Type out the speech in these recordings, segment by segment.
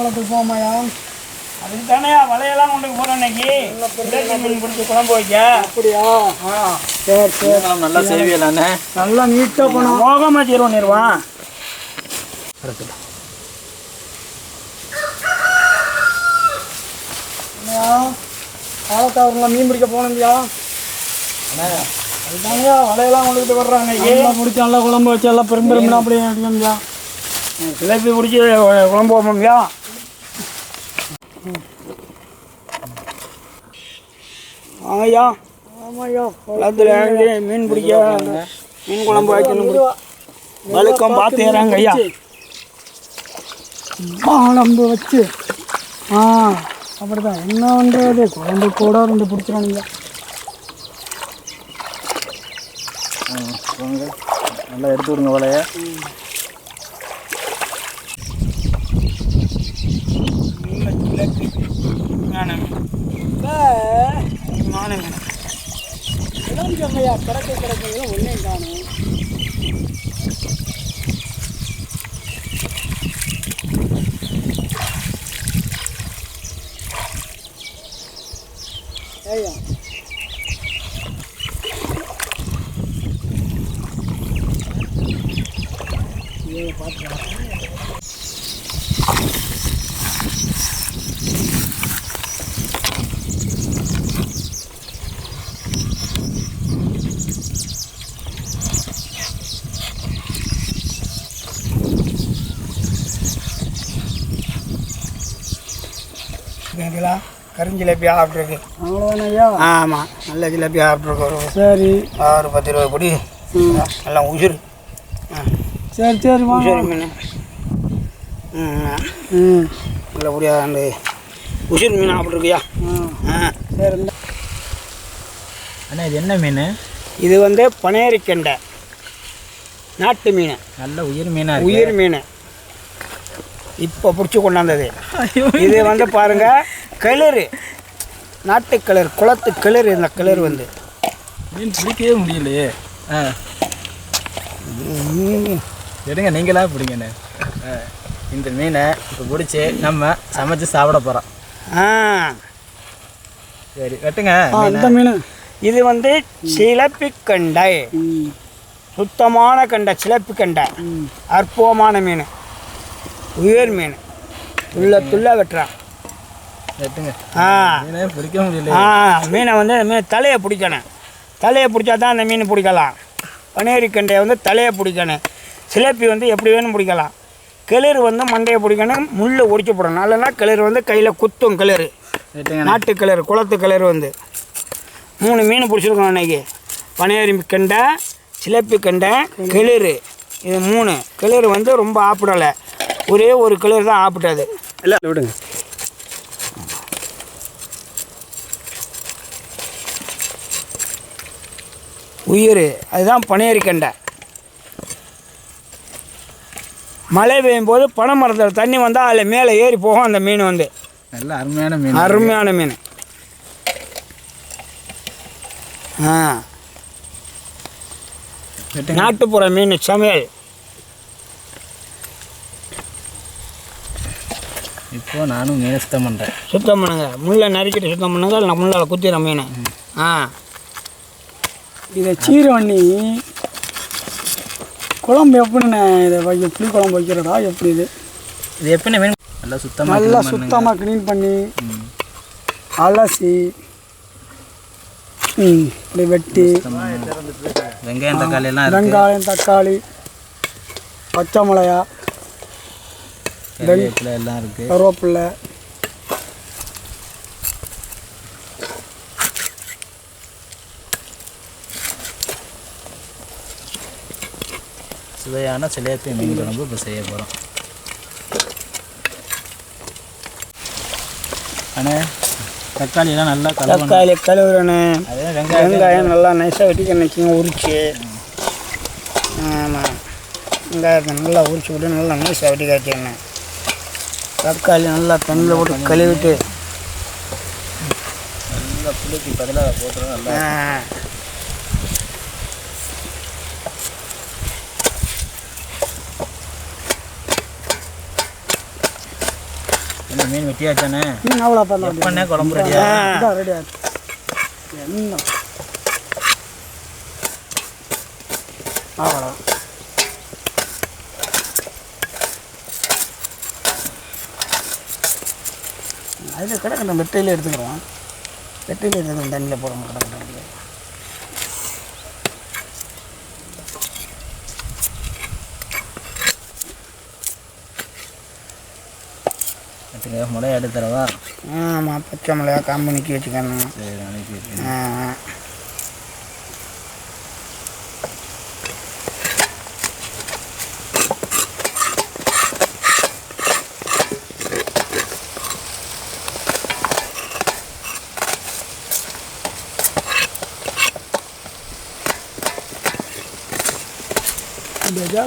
குளத்துக்கு போமாயா? அதுக்கு தானேயா வலையெல்லாம் கொண்டு போகிறோம் இன்னைக்கு. மீன் பிடிச்சி குழம்பு வைக்க. அப்படியா? சரி சரி. நல்லா செய்வீங்களாண்ணே? நல்லா நீட்டாக போனோம். மோகமாக தீர்வோம் நிறுவான். காலத்தாவரில் மீன் பிடிக்க போனோம்யா. அதுதாங்க வலையெல்லாம் கொண்டுகிட்டு வர்றோம் இன்னைக்கு. நல்லா பிடிச்சி நல்லா குழம்பு வச்சு எல்லாம் பெரும்பெருமையாக அப்படியே அடிக்கணும்யா. சிலேபி பிடிச்சி குழம்பு வைப்போம்யா. ஆமாய்யா. ஆமாய்யா. குளத்தில் இறங்கி மீன் பிடிக்க மீன் குழம்பு வைக்கணும். வழுக்கம் பார்த்து ஏறாங்க ஐயா. குழம்பு வச்சு அப்படிதான் என்ன பண்ணுறது. குழம்பு கூட 2 பிடிச்சிடானுங்க. நல்லா எடுத்து விடுங்க வலையை. இளஞ்சம்மையா கிடக்கு ஒன்றே காணும். ஐயா பார்த்துக்கலாம். கருஞ்சிலேபி சாப்பிட்ருக்கு. அவ்வளோதானய்யா? ஆமாம், நல்ல ஜிலேபி சாப்பிட்ருக்கு. சரி. ஒரு 10 ரூபா பொடி. எல்லாம் உசுறு. சரி சரி உசுறு மீன். நல்ல பொடியா அந்த உசுறு மீன் சாப்பிட்ருக்கியா? சரி. அண்ணா இது என்ன மீன்? இது வந்து பனேரிக்கெண்டை நாட்டு மீன். நல்ல உயிர் மீனாக உயிர் மீன். இப்போ பிடிச்சி கொண்டாந்தது இது வந்து பாருங்க. கிளறு, நாட்டு கிளறு, குளத்து கிளறு. இந்த கிளறு வந்து மீன் பிடிக்கவே முடியலையே. எடுங்க, நீங்களா பிடிங்கண்ணே. இந்த மீனை இப்போ பிடிச்சி நம்ம சமைச்சு சாப்பிட போகிறோம். சரி வெட்டுங்க. இந்த மீன் இது வந்து சிலப்பிக்கண்டை. சுத்தமான கண்டை, சிலப்பிக்கண்டை. அற்புதமான மீன், உயிர் மீன். துள்ள வெட்டுறான். வெட்டுங்க. மீனை பிடிக்க முடியல. மீனை வந்து மீன் தலையை பிடிக்கணும். தலையை பிடிச்சா தான் அந்த மீன் பிடிக்கலாம். பனேரிக்கண்டையை வந்து தலையை பிடிக்கணும். சிலேபி வந்து எப்படி வேணும் பிடிக்கலாம். கிளறு வந்து மண்டையை பிடிக்கணும். முள்ளை ஒடிச்சு போடணும். இல்லைன்னா கிளறு வந்து கையில் குத்தும். கிளறு, நாட்டு கிளறு, குளத்து கிளறு வந்து 3 மீன் பிடிச்சிருக்கோம் அன்றைக்கி. பனேரி கண்டை, சிலேபி கண்டை, கிளறு. இது 3 கிளறு வந்து ரொம்ப ஆப்பிடலை. ஒரே ஒரு கிளறு தான் ஆப்பிட்டது. இல்லை விடுங்க. உயிர் அதுதான் பனேரிக்கண்டை. மழை பெய்யும் போது பனை மரத்தில் தண்ணி வந்தால் அதில் மேலே ஏறி போகும் அந்த மீன் வந்து. நல்ல அருமையான மீன். அருமையான மீன். நாட்டுப்புற மீன் சமையல். இப்போ நானும் மீனை சுத்தம் பண்ணுறேன். சுத்தம் பண்ணுங்க. முள்ளை நறுக்கிட்டு சுத்தம் பண்ணுங்க. இல்லை முள்ளால் குத்திடுற மீன். இதை சீரவண்ணி குழம்பு எப்படிண்ணே? இதை புளி குழம்பு வைக்கிறதா எப்படி? இது எப்படின்னு மீன் நல்லா சுத்தமாக க்ளீன் பண்ணி அலசி இப்படி வெட்டி வெங்காயம் தக்காளி எல்லாம் வெங்காயம் தக்காளி பச்சை மிளகா எல்லாம் இருக்குது. கருவேப்பிலை சுவையான சிலேபி மீன் குழம்பு இப்போ செய்ய போகிறோம். ஆனால் தக்காளியெல்லாம் நல்லா தக்காளி கழுவுறேன். வெங்காயம் நல்லா நைஸாக வெட்டிக்க உரிச்சு. ஆமாம், வெங்காயத்தை நல்லா உரிச்சு விட்டு நல்லா நைஸாக வெட்டி காய்ச்சிக்கணும். தக்காளி நல்லா தண்ணியில் போட்டு கழுவிட்டு நல்லா புளிக்கு பதிலாக போட்டுரும். நல்லா மீன் வெட்டியாச்சானே அவ்வளோ பண்ண எப்பண்ணே குழம்பு ரெடியா ரெடியா என்ன அவ்வளோ அதில் கிடக்கு நம்ம வெட்டையில் எடுத்துக்கிறோம் வெட்டையில் எடுத்துக்கிறோம் தண்ணியில் போடணும் கிடக்கு முளையா எடுத்துறவா ஆமாம் பச்சை மிளகா காம்பு நிற்கி வச்சுக்கணும் சரி அனுப்பி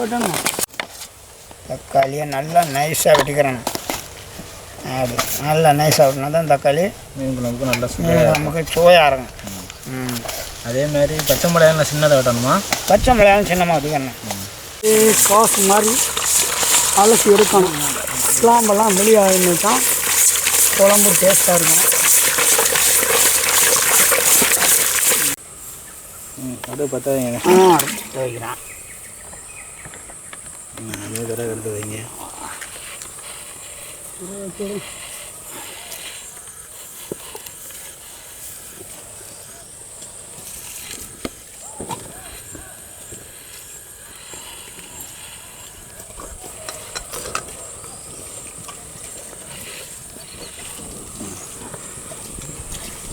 வெட்டணும் தக்காளியை நல்லா நைஸாக வெட்டிக்கிறணும் அப்படி நல்லா நைஸாக வெட்டினா தான் தக்காளி மீன் குழம்புக்கு நல்லா நமக்கு சுவையாக இருக்கும் அதே மாதிரி பச்சை மிளகாய் சின்னதாக வெட்டணுமா பச்சை மிளகாயும் சின்னமாக வெட்டிக்கணும் காசு மாதிரி அலசி எடுக்கணும் இஸ்லாம்பெல்லாம் வெளியாகினா குழம்பு டேஸ்ட்டாக இருக்கும் அப்படியே பார்த்தா வைக்கிறேன் அதே தடவை எடுத்து வைங்க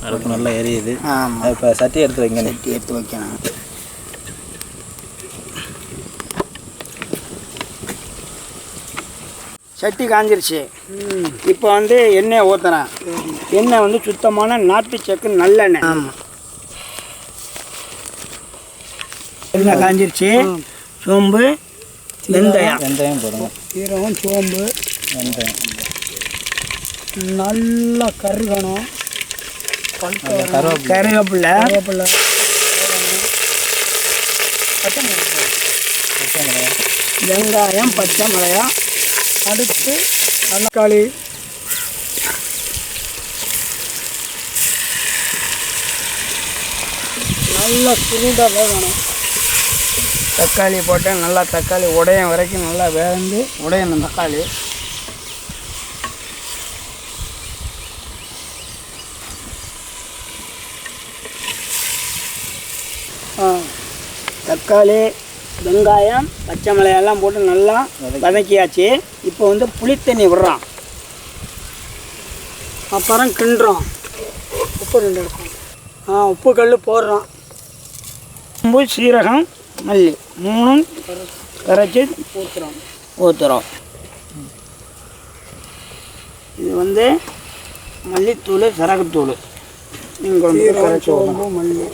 அடுப்பு நல்லா எரியுது ஆமாம் இப்போ சட்டி எடுத்து வைங்க சட்டி எடுத்து வைக்கணும் சட்டி காஞ்சிருச்சு இப்போ வந்து எண்ணெய் ஊற்றுறேன் எண்ணெய் வந்து சுத்தமான நாட்டு சக்கு நல்லெண்ணெய் ஆமாம் எண்ணெய் காஞ்சிருச்சு சோம்பு வெந்தயம் வெந்தயம் போடுங்க சீரகம் சோம்பு வெந்தயம் நல்லா கருகணும் கருவேப்பிலை கருவேப்பிலை வெங்காயம் பச்சை மிளகாய் அடுத்து தக்காளி நல்லா சுருடாக வேகணும் தக்காளி போட்டேன் நல்லா தக்காளி உடையம் வரைக்கும் நல்லா வேகந்து உடையணும் தக்காளி தக்காளி வெங்காயம் பச்சை மிளகாயெல்லாம் போட்டு நல்லா வதக்கியாச்சு இப்போ வந்து புளித்தண்ணி விடுறான் அப்புறம் கிண்டுறோம் உப்பு 2 இருக்கும் உப்பு கல் போடுறோம் உப்பு சீரகம் மல்லி 3 கரைச்சி ஊற்றுறோம் இது வந்து மல்லித்தூள் சரகுத்தூள் சோம்பு மல்லி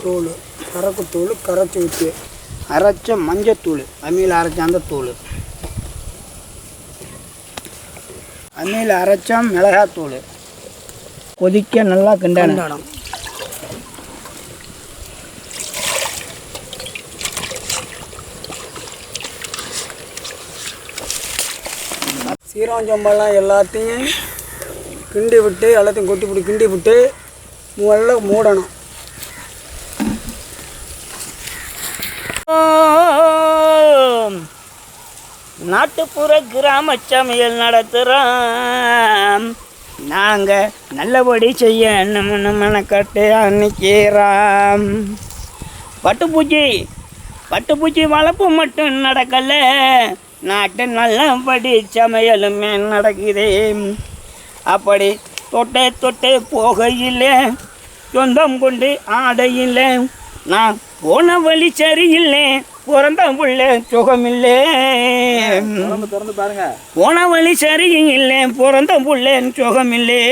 தூள் சரக்குத்தூள் கரைச்சி ஊற்றி அரைச்ச மஞ்சத்தூள் அம்மியில் அரைச்ச அந்த தூள் அம்மியில் அரைச்ச மிளகாத்தூள் கொதிக்க நல்லா கிண்டணும் சீரகம் சம்பளம் எல்லாத்தையும் கிண்டி விட்டு எல்லாத்தையும் கொட்டி போட்டு கிண்டி விட்டு முதல்ல மூடணும் நாட்டுப்புற கிராம சமையல் நடத்துகிறோம் நாங்கள் நல்லபடி செய்யணும்னு மெனக்கட்டு அன்னைக்கிறாம் பட்டுப்பூச்சி வளர்ப்பு மட்டும் நடக்கலை நாட்டு நல்லபடி சமையலுமே நடக்குது அப்படி தொட்டே போகையில் சொந்தம் கொண்டு ஆடையில் நான் போன வழி சரியில்லை பிறந்த புள்ள சுகமில்லை திறந்து பாருங்க போன வழி சரியில்லை பிறந்த புள்ள சுகமில்லை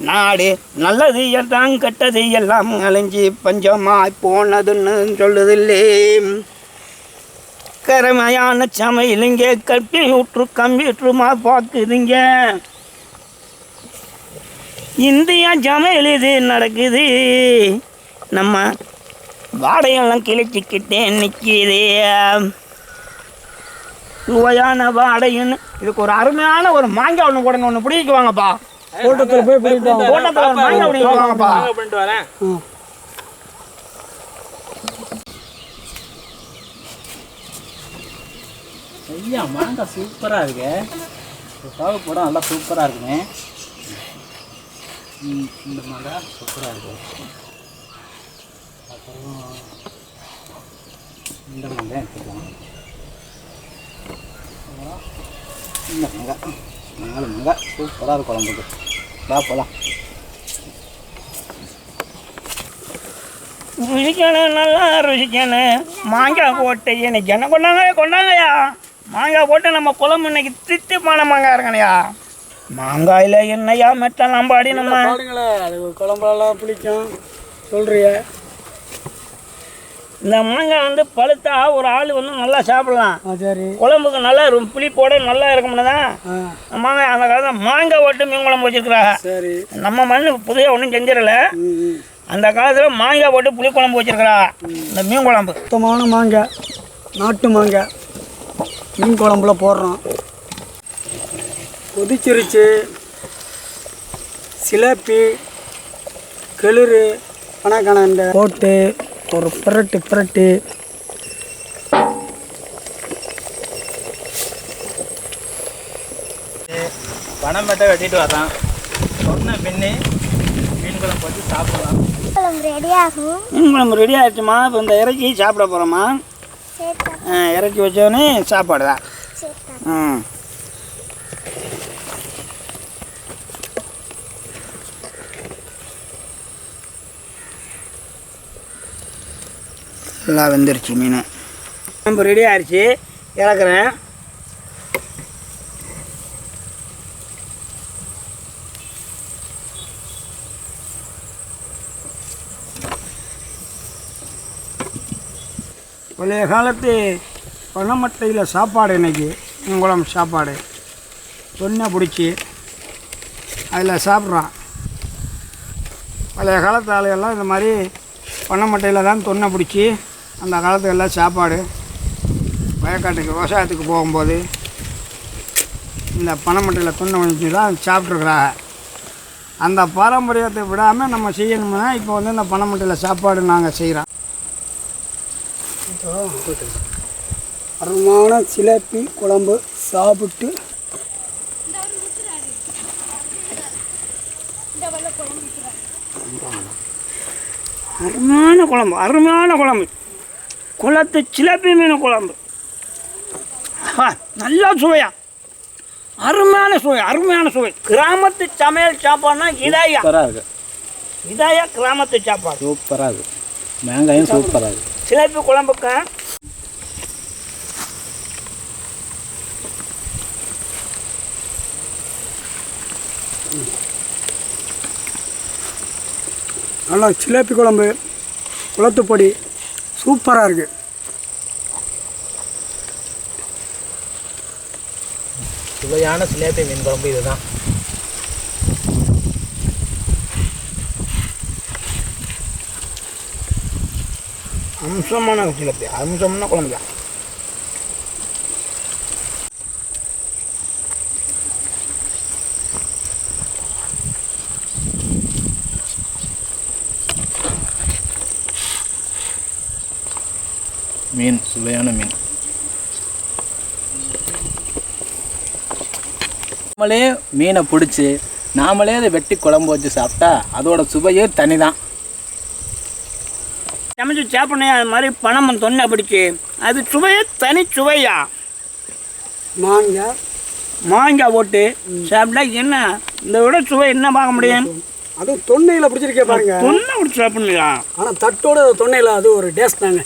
நாடு நல்லது எல்லாம் கெட்டது எல்லாம் அலைஞ்சி பஞ்சமாய் போனதுன்னு சொல்லுதில்லை கருமையான சமையலுங்க கம்ப்யூட்டருமா பார்க்குதுங்க இந்தியா சமையல் இது நடக்குது நம்ம வாடையெல்லாம் கிழிச்சிக்கிட்டே நிற்கிது சுவையான வாடைன்னு இதுக்கு ஒரு அருமையான ஒரு மாங்காய் ஒன்று போடுங்க, ஒன்று பிடிக்குவாங்கப்பா. தோட்டத்தில் போய் பிடிக்கிட்டோம். தோட்டத்தில் ஒரு மாங்காய் பிடிக்குவாங்கப்பா. பண்ணிட்டு வரேன். ஐயா மாங்காய் சூப்பராக இருக்கு. படம் நல்லா சூப்பராக இருக்குங்க. இந்த மாங்காய் சூப்பராக இருக்கு. அப்புறம் இந்த மாங்காய் எடுத்துக்கலாம். இந்த மாங்காய் 4 மாங்காய் சூப்பராக இருக்கும் குழம்புக்கு. போகலாம். ருசிக்கணும், நல்லா ருசிக்கணும். மாங்காய் போட்டு இன்னைக்கு என்ன கொண்டாங்கய்யா. மாங்காய் போட்டு நம்ம குழம்பு இன்னைக்கு தித்திப்பான மாங்காய் இருக்கணையா. மாங்காயில் என்னையா மெட்ட நம்பாடி நம்ம பாருங்களேன், அது குழம்புலாம் பிடிக்கும் சொல்றிய. இந்த மாங்காய் வந்து பழுத்தா ஒரு ஆள் வந்து நல்லா சாப்பிடலாம். சரி. குழம்புக்கு நல்லா புளிப்போட நல்லா இருக்கும்னு தான் மாங்காய் அந்த காலத்தில் மாங்காய் போட்டு மீன் குழம்பு வச்சுருக்குறாங்க. சரி. நம்ம மண்ணு புதிய ஒன்றும் செஞ்சிடல. அந்த காலத்தில் மாங்காய் போட்டு புளி குழம்பு வச்சுருக்கிறா. இந்த மீன் குழம்பு சுத்தமான மாங்காய், நாட்டு மாங்காய் மீன் குழம்புல போடுறோம். கொதிச்சிருச்சு. சிலேப்பி, கெளுரு, பனக்கணண்டை போட்டு ஒரு பிரட்டு பனம்பட்டை வெட்டிட்டு வர்றான். சொன்ன பின்னே மீன் குழம்பு போட்டு சாப்பிடலாம். மீன் குழம்பு ரெடி ஆகிடுச்சுமா. இப்போ இந்த இறக்கி சாப்பிட போகிறோம்மா. இறக்கி வச்சோடனே சாப்பாடு தான். எல்லாம் வெந்துருச்சு மீன். குழம்பு ரெடி ஆகிடுச்சு, இறக்குறேன். பழைய காலத்து பனைமட்டையில் சாப்பாடு இன்றைக்கி மீன் குழம்பு சாப்பாடு தொன்னை பிடிச்சி அதில் சாப்பிட்றான். பழைய காலத்து ஆளுகள்லாம் இந்த மாதிரி பனைமட்டையில் தான் தொன்னை பிடிச்சி அந்த காலத்து எல்லாம் சாப்பாடு வயக்காட்டுக்கு விவசாயத்துக்கு போகும்போது இந்த பனைமட்டையில் தொன்னை பிடிச்சி தான் சாப்பிட்ருக்குறாங்க. அந்த பாரம்பரியத்தை விடாமல் நம்ம செய்யணும்னா இப்போ வந்து இந்த பனைமட்டையில் சாப்பாடு நாங்கள் செய்கிறோம். அருமையான சிலேப்பி குழம்பு சாப்பிட்டு அருமையான குழம்பு குளத்து சிலேப்பி மீன் குழம்பு. நல்லா சுவையா, அருமையான சுவை. கிராமத்து சமையல் சாப்பாடுனா இதாயா கிராமத்து சாப்பாடு. சூப்பராக இருக்குது. மாங்காயும் சூப்பராக இருக்குது. சிலேப்பி குழம்புக்கு நல்லா சிலேப்பி குழம்பு, குளத்துப்பொடி சூப்பராக இருக்குது. சுவையான சிலேப்பி மீன் குழம்பு இதுதான். அம்சமான சிலேப்பி, அம்சமான குழம்பு. மீன் சுவையான மீன். நாமளே மீனை பிடிச்சி நாமளே அதை வெட்டி குழம்பு வச்சு சாப்பிட்டா அதோட சுவையே தனி தான். சமைச்சு சாப்பிட்ணே அது மாதிரி பணம் தொன்னை பிடிச்சி அது சுவையே தனி சுவையா. மாங்காய் போட்டு சாப்பிட்டா என்ன இந்த விட சுவை என்ன பார்க்க முடியும். அதுவும் தொன்னையில் பிடிச்சிருக்கே பாருங்க. தொன்னை பிடிச்சி சாப்பிடலையா. ஆனால் தட்டோட தொன்னையில் அது ஒரு டேஸ்ட் தாங்க.